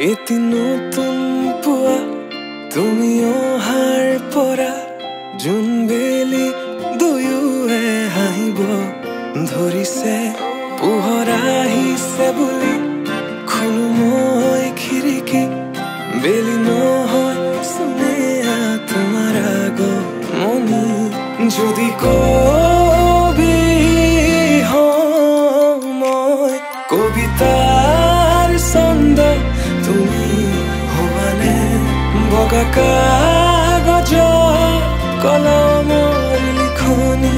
এটি নতুন পুৱা তুমি অহাৰ পৰা জোন বেলি দুয়োৱে হাঁহিব ধৰিছে পোহৰ আহিছে বুলি খোলো মই খিৰিকী বেলি নহয় চুনেয়া তোমাৰ আগমনি যদি কবি মই কবিতাৰ ছন্দ তুমি হবানে বগা কাগজ কলমৰ লিখনি